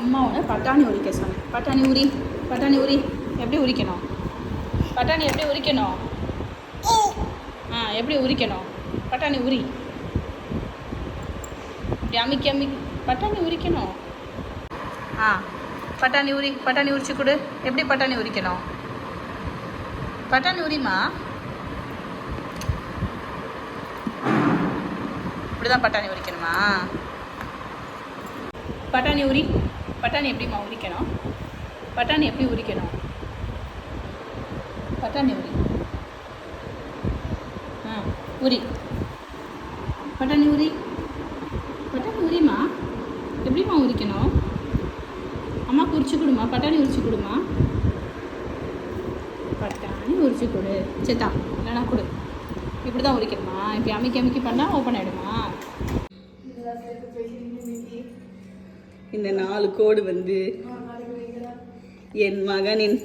அம்மா ஒன்று பட்டாணி உரிக்க சொன்னேன். பட்டாணி உரி எப்படி உரிக்கணும்? பட்டாணி எப்படி உரிக்கணும்? எப்படி உரிக்கணும்? பட்டாணி உரி இப்படி அமுக்கி பட்டாணி உரிக்கணும். பட்டாணி உரிச்சு கொடு. எப்படி பட்டாணி உரிக்கணும்? பட்டாணி உரிமா. இப்படிதான் பட்டாணி உரிக்கணுமா? பட்டாணி எப்படிம்மா உரிக்கணும்? பட்டாணி எப்படி உரிக்கணும்? பட்டாணி உரி பட்டாணி உரிமா. எப்படிம்மா உரிக்கணும்? அம்மாவுக்கு உரிச்சு கொடுமா. பட்டாணி உரிச்சு கொடுமா. பட்டாணி உரிச்சு கொடு. சேத்தா இல்லைனா கொடு. இப்படி தான் உரிக்கணுமா? இப்படி அமுக்கி பண்ணால் ஓப்பன் ஆகிடுமா? இந்த 4 கோடு வந்து என் மகனின்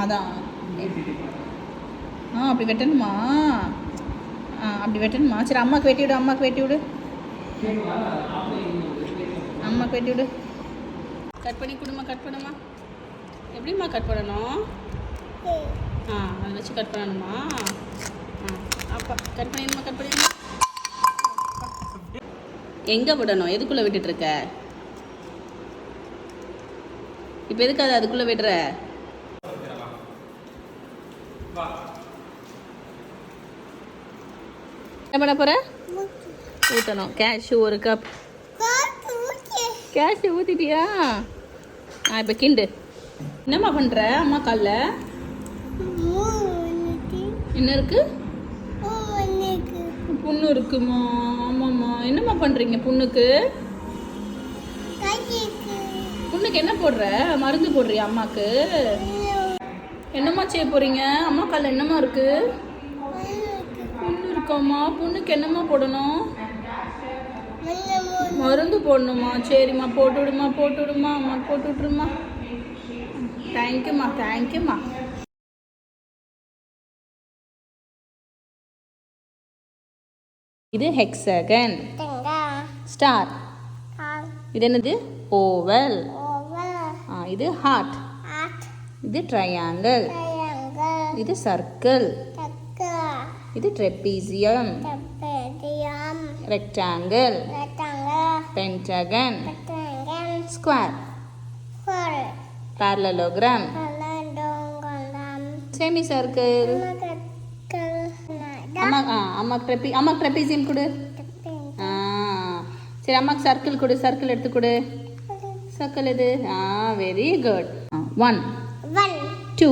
அதான் அப்படி வெட்டணுமா? அப்படி வெட்டணுமா? சரி அம்மாவுக்கு வெட்டி விடு. அம்மாவுக்கு வெட்டி விடு. கட் பண்ணி கொடுமா. கட் பண்ணுமா. எப்படிம்மா கட் பண்ணணும்? அதை வச்சு கட் பண்ணணுமா? அப்பா கட் பண்ணிடுமா. எங்கே விடணும்? எதுக்குள்ளே விட்டுட்ருக்க? இப்போ எதுக்கு அதை அதுக்குள்ளே விடுற? என்ன பண்ண போகிற? ஊற்றணும். Cashew 1 cup. கேஷ்யூ ஊற்றிட்டியா? இப்போ கிண்டு. என்னம்மா பண்ணுற? அம்மா காலில் என்ன இருக்கு? புண்ணு இருக்குமா? ஆமாம்மா. என்னம்மா பண்ணுறீங்க புண்ணுக்கு? புண்ணுக்கு என்ன போடுற? மருந்து போடுறியா அம்மாவுக்கு? என்னம்மா செய்ய போகிறீங்க? அம்மா காலில் என்னம்மா இருக்கு? புண்ணு இருக்காம்மா. புண்ணுக்கு என்னம்மா போடணும்? மருந்து போடணுமா? சரிம்மா போட்டு விடுமா. அம்மா போட்டு விட்ருமா. தேங்க்யூம்மா. இது ஹெக்ஸாகன். ஸ்டார். இது என்னது? ஓவல். இது ஹார்ட். இது ட்ரையாங்கிள். இது சர்க்கிள். இது trapezium. Rectangle. Pentagon. Square. parallelogram. Semi circle. அம்மாக்கு ட்ரெப்பீசியம் கொடு. சரி அம்மாக்கு சர்க்கிள் கொடு. சர்க்கிள் எடுத்து கொடு. சர்க்கிள் இது. Very good. 1 2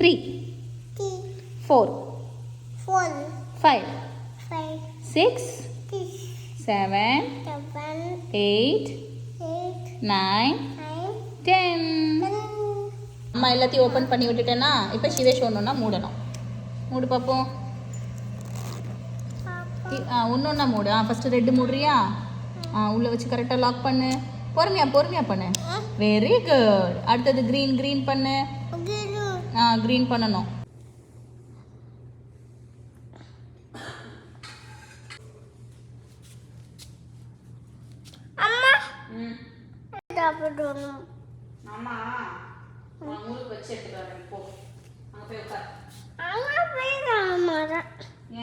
3 4 5 6 7 8 9 10. அம்மா எல்லாத்தையும் ஓப்பன் பண்ணி விட்டுட்டேன்னா இப்போ சிவேஷ் ஒன்றுன்னா மூடணும். மூடு பார்ப்போம். ஒன்றா மூடு. First red மூடுறியா? உள்ளே வச்சு கரெக்டாக லாக் பண்ணு. பொறுமையா பண்ணு. Very good. அடுத்தது க்ரீன் பண்ணு. க்ரீன் பண்ணணும். ஆமா உங்களுக்கு வச்சு எடுத்துட்டு வரேன். போ அங்க போய் உட்கார்.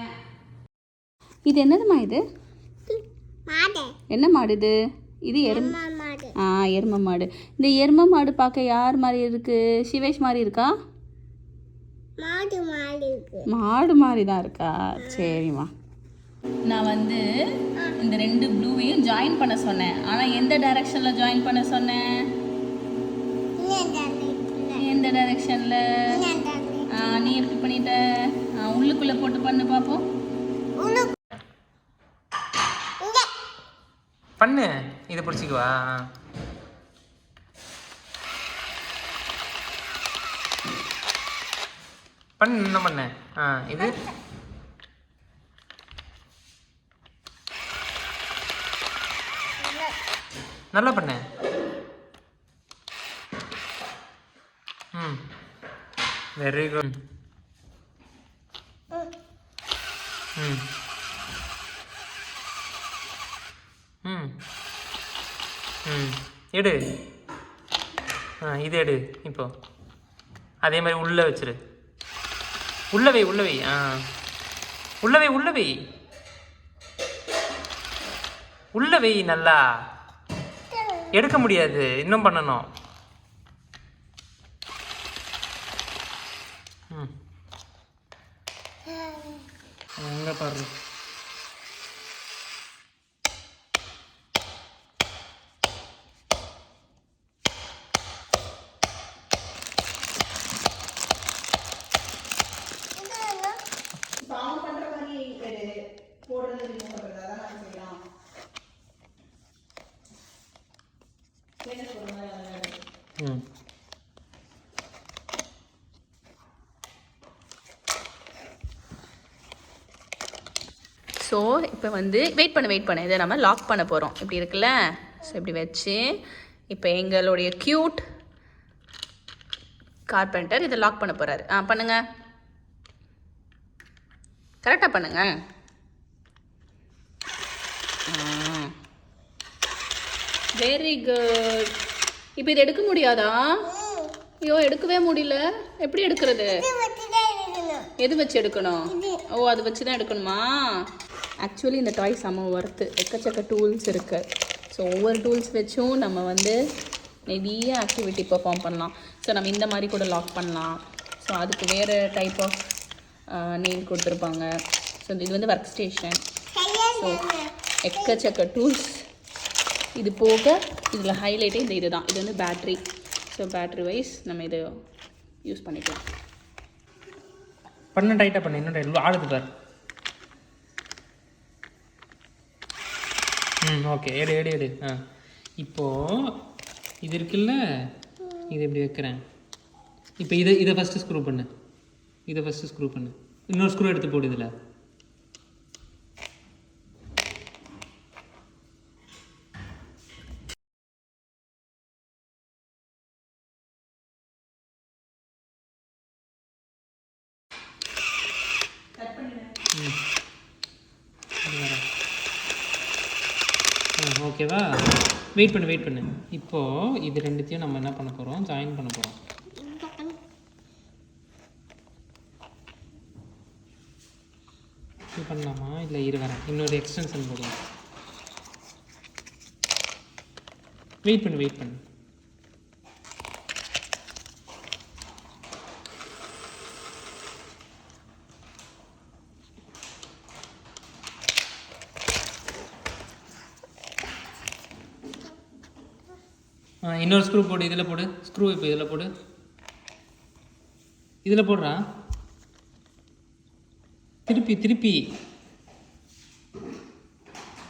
ஏன் இது என்னதுமா? இது என்ன மாடு இது? இது எருமை மாடு. இந்த எருமை மாடு பார்க்க யார் மாதிரி இருக்கு? சிவேஷ் மாதிரி இருக்கா? மாடு மாதிரி தான் இருக்கா? சரிம்மா. நான் வந்து இந்த 2 ப்ளூவையும் ஜாயின் பண்ண சொன்னேன். ஆனால் எந்த டைரக்ஷனில் ஜாயின் பண்ண சொன்னேன்? எந்த டைரக்ஷனில்? நீ எப்படி பண்ணிட்ட? உள்ளுக்குள்ளே போட்டு பண்ணு பார்ப்போம். பண்ணு. இதை பிடிச்சிக்குவா. பண்ணு. என்ன பண்ண? இது நல்லா பண்ண. Very good. ம் ம் ம் எடு. இது எடு. இப்போ அதே மாதிரி உள்ளே வச்சிரு. உள்ள வை உள்ள வை. உள்ள வை உள்ள வை உள்ள வை. நல்லா எடுக்க முடியாது, இன்னும் பண்ணணும். ம் எங்கே பாரு. ம் ஸோ இப்போ வந்து வெயிட் பண்ண இதை நம்ம லாக் பண்ண போகிறோம். இப்படி இருக்குல்ல, ஸோ இப்படி வச்சு இப்போ எங்களுடைய க்யூட் கார்பெண்டர் இதை லாக் பண்ண போகிறாரு. பண்ணுங்க, கரெக்டாக பண்ணுங்க. Very good. இப்போ இது எடுக்க முடியாதா? ஐயோ, எடுக்கவே முடியல. எப்படி எடுக்கிறது? எது வச்சு எடுக்கணும்? ஓ, அது வச்சு தான் எடுக்கணுமா? ஆக்சுவலி இந்த டாய் செம்ம ஒர்த்து. எக்கச்சக்க டூல்ஸ் இருக்குது. ஸோ ஒவ்வொரு டூல்ஸ் வச்சும் நம்ம வந்து நிறைய ஆக்டிவிட்டி பெர்ஃபார்ம் பண்ணலாம். ஸோ நம்ம இந்த மாதிரி கூட லாக் பண்ணலாம். ஸோ அதுக்கு வேறு டைப் ஆஃப் நெயில் கொடுத்துருப்பாங்க. ஸோ இது வந்து ஒர்க் ஸ்டேஷன். ஸோ எக்கச்சக்க டூல்ஸ். இது போக இதில் ஹைலைட்டே இது தான். இது வந்து பேட்ரி. ஸோ பேட்ரி வைஸ் நம்ம இதை யூஸ் பண்ணிக்கலாம். பண்ண டைட்டாக பண்ண, இன்னும் டைட் ஆடுது பார். ஓகே, எடு எடு எடு. இப்போது இது இருக்குல்ல, இது எப்படி வைக்கிறேன். இப்போ இதை ஃபஸ்ட்டு ஸ்க்ரூ பண்ணு. இன்னொரு ஸ்க்ரூ எடுத்து போடு இதில். ஓகேவா? வெயிட் பண்ணு. இப்போது இது ரெண்டுத்தையும் நம்ம என்ன பண்ண போகிறோம், ஜாயின் பண்ண போகிறோம். இது பண்ணலாமா? இல்லை, வரேன். இன்னொரு எக்ஸ்டென்ஷன் போடுவோம். வெயிட் பண்ணு. இன்னொரு ஸ்க்ரூ போடு. இதில் போடு ஸ்க்ரூ. இப்போ இதில் போடுறா. திருப்பி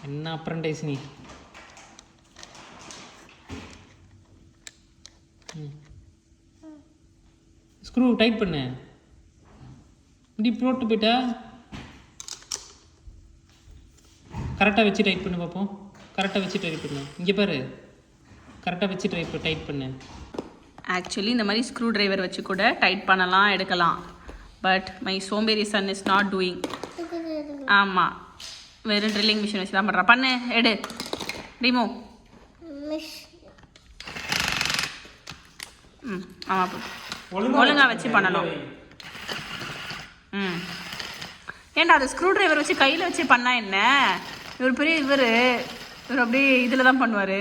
என்ன அப்ரண்டைஸ் நீ. ஸ்க்ரூ டைட் பண்ணு. இப்படி போட்டு போயிட்டா கரெக்டாக வச்சு டைட் பண்ணு பார்ப்போம். கரெக்டாக வச்சு டைட் பண்ணு. இங்கே பாரு, கரெக்டாக வச்சு டைட் பண்ணு. ஆக்சுவலி இந்த மாதிரி ஸ்க்ரூ டிரைவர் வச்சு கூட டைட் பண்ணலாம், எடுக்கலாம். பட் மை சோம்பேறி சன் இஸ் நாட் டூயிங். ஆமாம், வெறும் ட்ரில்லிங் மிஷின் வச்சு தான் பண்ணுறான். பண்ணு, எடு, ரிமூவ். ஆமாம், ஒழுங்காக வச்சு பண்ணணும். ஏன்டா அது ஸ்க்ரூ டிரைவர் வச்சு கையில் வச்சு பண்ணால் என்ன? இவர் பெரிய இவர் அப்படியே இதில் தான் பண்ணுவார்.